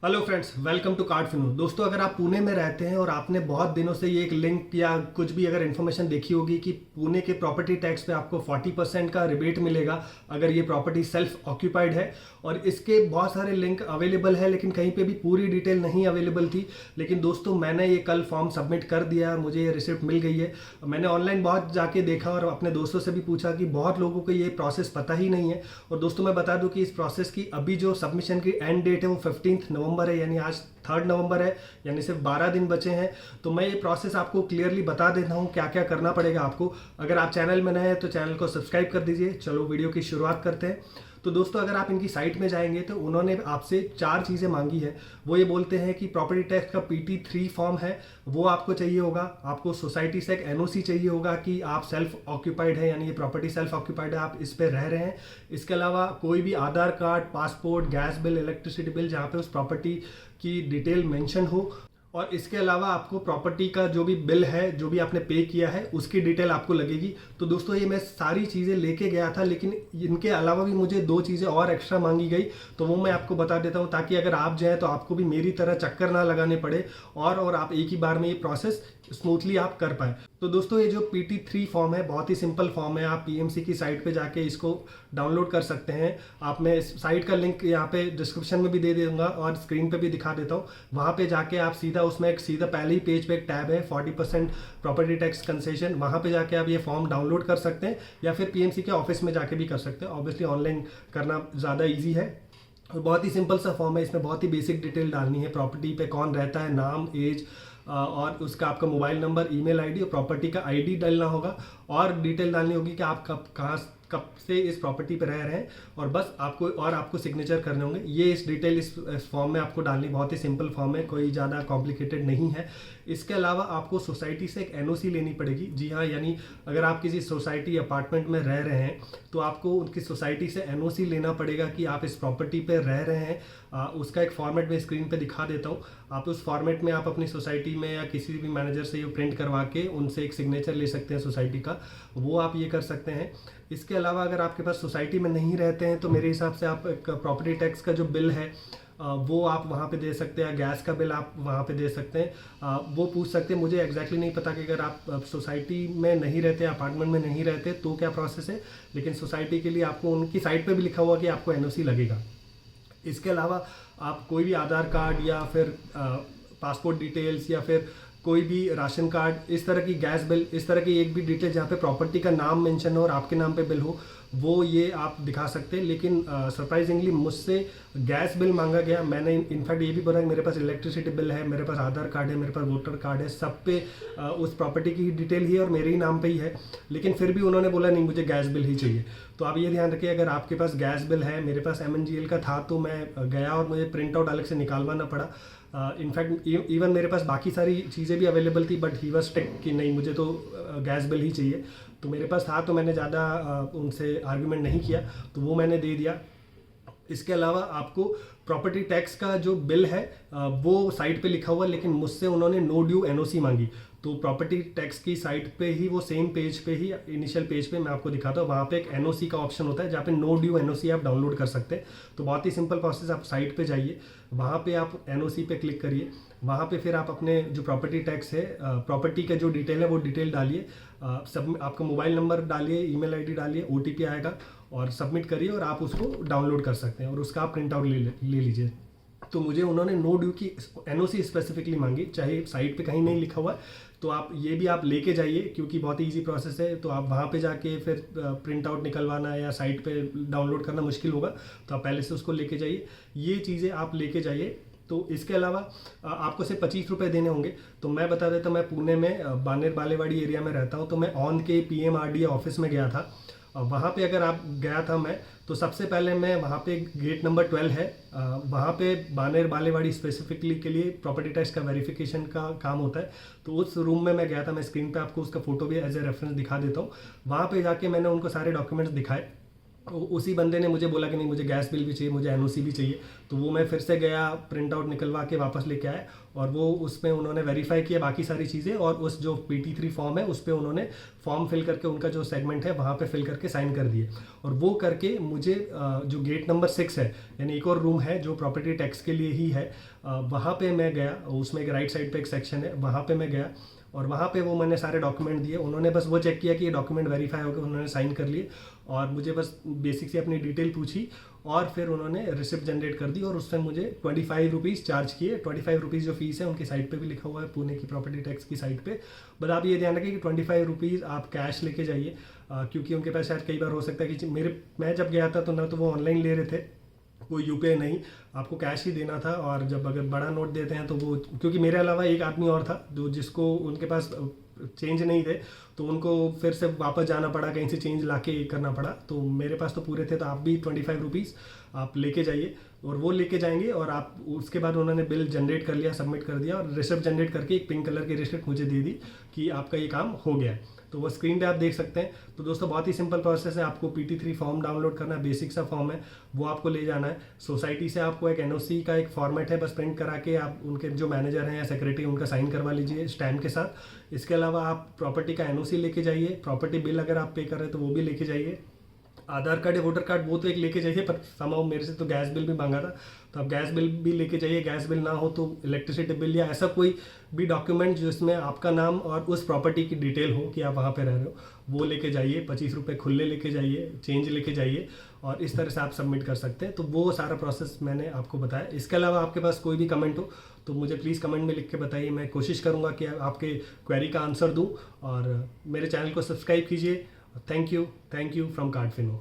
Hello friends, welcome to card Fino. दोस्तों, अगर आप पुणे में रहते हैं और आपने बहुत दिनों से ये एक लिंक या कुछ भी अगर इन्फॉर्मेशन देखी होगी कि पुणे के प्रॉपर्टी टैक्स पे आपको 40% का रिबेट मिलेगा अगर ये प्रॉपर्टी सेल्फ ऑक्यूपाइड है, और इसके बहुत सारे लिंक अवेलेबल है लेकिन कहीं पे भी पूरी डिटेल नहीं अवेलेबल थी। लेकिन दोस्तों, मैंने ये कल फॉर्म सबमिट कर दिया और मुझे ये रिसिप्ट मिल गई है। मैंने ऑनलाइन बहुत जाके देखा और अपने दोस्तों से भी पूछा कि बहुत लोगों को ये प्रोसेस पता ही नहीं है। और दोस्तों, मैं बता दूं कि इस प्रोसेस की अभी जो सबमिशन की एंड डेट है वो 15 नवंबर है, यानी आज 3 नवंबर है, यानी सिर्फ 12 दिन बचे हैं। तो मैं ये प्रोसेस आपको क्लियरली बता देता हूँ क्या क्या करना पड़ेगा आपको। अगर आप चैनल में नए हैं तो चैनल को सब्सक्राइब कर दीजिए। चलो वीडियो की शुरुआत करते हैं। तो दोस्तों, अगर आप इनकी साइट में जाएंगे तो उन्होंने आपसे 4 चीज़ें मांगी है। वो ये बोलते हैं कि प्रॉपर्टी टैक्स का PT3 फॉर्म है, वो आपको चाहिए होगा। आपको सोसाइटी से एक NOC चाहिए होगा कि आप सेल्फ ऑक्यूपाइड है, यानी ये प्रॉपर्टी सेल्फ ऑक्यूपाइड है, आप इस पे रह रहे हैं। इसके अलावा कोई भी Aadhaar card, passport, gas bill, electricity bill जहाँ पे उस प्रॉपर्टी की डिटेल मेंशन हो। और इसके अलावा आपको प्रॉपर्टी का जो भी बिल है, जो भी आपने पे किया है, उसकी डिटेल आपको लगेगी। तो दोस्तों, ये मैं सारी चीज़ें लेके गया था, लेकिन इनके अलावा भी मुझे 2 चीज़ें और एक्स्ट्रा मांगी गई। तो वो मैं आपको बता देता हूँ ताकि अगर आप जाएँ तो आपको भी मेरी तरह चक्कर ना लगाने पड़े और आप एक ही बार में ये प्रोसेस स्मूथली आप कर पाए। तो दोस्तों, ये जो PT3 फॉर्म है बहुत ही सिंपल फॉर्म है। आप PMC की साइट पे जाके इसको डाउनलोड कर सकते हैं। आप, मैं इस साइट का लिंक यहाँ पे डिस्क्रिप्शन में भी दे दूंगा और स्क्रीन पे भी दिखा देता हूँ। वहाँ पे जाके आप सीधा उसमें एक सीधा पहले ही पेज पे एक टैब है 40% प्रॉपर्टी टैक्स कंसेशन, वहाँ पे जाके आप ये फॉर्म डाउनलोड कर सकते हैं या फिर PMC के ऑफिस में जाके भी कर सकते हैं। ऑब्वियसली ऑनलाइन करना ज़्यादा ईजी है और बहुत ही सिंपल सा फॉर्म है। इसमें बहुत ही बेसिक डिटेल डालनी है, प्रॉपर्टी पे कौन रहता है, नाम, एज और उसका आपका मोबाइल नंबर, ईमेल आईडी और प्रॉपर्टी का आईडी डालना होगा। और डिटेल डालनी होगी कि आप कब से इस प्रॉपर्टी पे रह रहे हैं, और बस आपको सिग्नेचर करने होंगे। ये इस डिटेल इस फॉर्म में आपको डालनी। बहुत ही सिंपल फॉर्म है, कोई ज़्यादा कॉम्प्लिकेटेड नहीं है। इसके अलावा आपको सोसाइटी से एक NOC लेनी पड़ेगी। जी हाँ, यानी अगर आप किसी सोसाइटी अपार्टमेंट में रह रहे हैं तो आपको उनकी सोसाइटी से NOC लेना पड़ेगा कि आप इस प्रॉपर्टी पे रह रहे हैं। उसका एक फॉर्मेट मैं स्क्रीन पे दिखा देता हूँ। आप उस फॉर्मेट में आप अपनी सोसाइटी में या किसी भी मैनेजर से ये प्रिंट करवा के उनसे एक सिग्नेचर ले सकते हैं सोसाइटी का, वो आप ये कर सकते हैं। इसके अलावा अगर आपके पास सोसाइटी में नहीं रहते हैं तो मेरे हिसाब से आप एक प्रॉपर्टी टैक्स का जो बिल है वो आप वहाँ पे दे सकते हैं। गैस का बिल आप वहाँ पे दे सकते हैं। वो पूछ सकते हैं। मुझे एग्जैक्टली नहीं पता कि अगर आप सोसाइटी में नहीं रहते, अपार्टमेंट में नहीं रहते तो क्या प्रोसेस है, लेकिन सोसाइटी के लिए आपको उनकी साइट पे भी लिखा हुआ कि आपको NOC लगेगा। इसके अलावा आप कोई भी आधार कार्ड या फिर पासपोर्ट डिटेल्स या फिर कोई भी राशन कार्ड, इस तरह की गैस बिल, इस तरह की एक भी डिटेल जहाँ पे प्रॉपर्टी का नाम मेंशन हो और आपके नाम पे बिल हो, वो ये आप दिखा सकते हैं। लेकिन सरप्राइजिंगली मुझसे गैस बिल मांगा गया। मैंने इनफैक्ट ये भी बोला कि मेरे पास इलेक्ट्रिसिटी बिल है, मेरे पास आधार कार्ड है, मेरे पास वोटर कार्ड है, सब पे उस प्रॉपर्टी की डिटेल ही है और मेरे ही नाम पे ही है। लेकिन फिर भी उन्होंने बोला नहीं, मुझे गैस बिल ही चाहिए। तो आप ये ध्यान रखिए, अगर आपके पास गैस बिल है, मेरे पास MNGL का था तो मैं गया और मुझे प्रिंट आउट अलग से निकालवाना पड़ा। इनफैक्ट इवन मेरे पास बाकी सारी चीज़ें भी अवेलेबल थी, बट ही वाज स्ट्रिक्ट कि नहीं, मुझे तो गैस बिल ही चाहिए। तो मेरे पास था तो मैंने ज़्यादा उनसे आर्ग्यूमेंट नहीं किया, तो वो मैंने दे दिया। इसके अलावा आपको प्रॉपर्टी टैक्स का जो बिल है वो साइट पे लिखा हुआ है, लेकिन मुझसे उन्होंने नो ड्यू NOC मांगी। तो प्रॉपर्टी टैक्स की साइट पे ही, वो सेम पेज पे ही, इनिशियल पेज पे मैं आपको दिखाता हूँ, वहाँ पे एक NOC का ऑप्शन होता है जहाँ पे नो ड्यू NOC आप डाउनलोड कर सकते हैं। तो बहुत ही सिंपल प्रोसेस, आप साइट पे जाइए, वहाँ पे आप NOC पे क्लिक करिए। वहाँ पे फिर आप अपने जो प्रॉपर्टी टैक्स है, प्रॉपर्टी का जो डिटेल है वो डिटेल डालिए। सब आपका मोबाइल नंबर डालिए, ईमेल आईडी डालिए, OTP आएगा और सबमिट करिए और आप उसको डाउनलोड कर सकते हैं और उसका आप प्रिंट आउट ले लीजिए। तो मुझे उन्होंने नो ड्यू की NOC स्पेसिफिकली मांगी, चाहे साइट पे कहीं नहीं लिखा हुआ है। तो आप ये भी आप लेके जाइए, क्योंकि बहुत ही ईजी प्रोसेस है। तो आप वहाँ पे जाके फिर प्रिंट आउट निकलवाना या साइट पे डाउनलोड करना मुश्किल होगा, तो आप पहले से उसको लेके जाइए। ये चीज़ें आप लेके जाइए। तो इसके अलावा आपको सिर्फ 25 रुपये देने होंगे। तो मैं बता देता हूँ, मैं पुणे में बानेर बालेवाड़ी एरिया में रहता हूँ। तो मैं ऑन के PMRDA ऑफिस में गया था। वहाँ पे अगर आप गया था मैं, तो सबसे पहले मैं वहाँ पे गेट नंबर 12 है, वहाँ पे बानेर बालेवाड़ी स्पेसिफिकली के लिए प्रॉपर्टी टैक्स का वेरिफिकेशन का काम होता है। तो उस रूम में मैं गया था। मैं स्क्रीन पे आपको उसका फोटो भी एज ए रेफरेंस दिखा देता हूँ। वहाँ पे जाके मैंने उनको सारे डॉक्यूमेंट्स दिखाए उसी बंदे ने मुझे बोला कि नहीं मुझे गैस बिल भी चाहिए, मुझे एनओसी भी चाहिए। तो वो मैं फिर से गया, प्रिंट आउट निकलवा के वापस लेके आया, और वो उसमें उन्होंने वेरीफाई किया बाकी सारी चीज़ें, और उस जो PT3 फॉर्म है उस पर उन्होंने फॉर्म फिल करके उनका जो सेगमेंट है वहाँ पे फिल करके साइन कर दिए। और वो करके मुझे जो गेट नंबर 6 है, यानी एक और रूम है जो प्रॉपर्टी टैक्स के लिए ही है, वहाँ पे मैं गया। उसमें एक राइट साइड पे एक सेक्शन है, वहाँ पे मैं गया, और वहाँ पे वो मैंने सारे डॉक्यूमेंट दिए। उन्होंने बस वो चेक किया कि ये डॉक्यूमेंट वेरीफाई हो गए, उन्होंने साइन कर लिए, और मुझे बस बेसिक सी अपनी डिटेल पूछी, और फिर उन्होंने रिसिप्ट जनरेट कर दी, और उसमें मुझे 25 रुपीज़ चार्ज किए। 25 रुपीज़ जो फीस है उनकी साइट पे भी लिखा हुआ है, पुणे की प्रॉपर्टी टैक्स की साइट पे। बट आप ये ध्यान रखिए कि 25 रुपीज़ आप कैश लेके जाइए, क्योंकि उनके पास शायद कई बार हो सकता है कि मैं जब गया था तो ना तो वो ऑनलाइन ले रहे थे, कोई यूपीआई नहीं, आपको कैश ही देना था। और जब अगर बड़ा नोट देते हैं तो वो, क्योंकि मेरे अलावा एक आदमी और था जो जिसको उनके पास चेंज नहीं थे, तो उनको फिर से वापस जाना पड़ा, कहीं से चेंज लाके करना पड़ा। तो मेरे पास तो पूरे थे, तो आप भी 25 रुपीज़ आप लेके जाइए, और वो लेके जाएंगे। और आप उसके बाद उन्होंने बिल जनरेट कर लिया, सबमिट कर दिया, और रिसिप्ट जनरेट करके एक पिंक कलर की रिसिप्ट मुझे दे दी कि आपका ये काम हो गया है। तो वो स्क्रीन पे आप देख सकते हैं। तो दोस्तों बहुत ही सिंपल प्रोसेस है, आपको PT3 फॉर्म डाउनलोड करना है, बेसिक सा फॉर्म है, वो आपको ले जाना है। सोसाइटी से आपको एक एनओसी का एक फॉर्मेट है, बस प्रिंट करा के आप उनके जो मैनेजर हैं या सेक्रेटरी उनका साइन करवा लीजिए स्टैम्प के साथ। इसके अलावा आप प्रॉपर्टी का एनओसी लेके जाइए, प्रॉपर्टी बिल अगर आप पे कर रहे हैं तो वो भी लेके जाइए, आधार कार्ड या वोटर कार्ड वो तो एक लेके जाइए, पर समाओ मेरे से तो गैस बिल भी मांगा था, तो आप गैस बिल भी लेके जाइए। गैस बिल ना हो तो इलेक्ट्रिसिटी बिल या ऐसा कोई भी डॉक्यूमेंट जिसमें आपका नाम और उस प्रॉपर्टी की डिटेल हो कि आप वहाँ पे रह रहे हो, वो लेके जाइए। 25 रुपये खुले लेके जाइए, चेंज लेके जाइए, और इस तरह से आप सबमिट कर सकते हैं। तो वो सारा प्रोसेस मैंने आपको बताया। इसके अलावा आपके पास कोई भी कमेंट हो तो मुझे प्लीज़ कमेंट में लिख के बताइए, मैं कोशिश करूँगा कि आपके क्वेरी का आंसर दूँ। और मेरे चैनल को सब्सक्राइब कीजिए। Thank you from कार्डफिनो।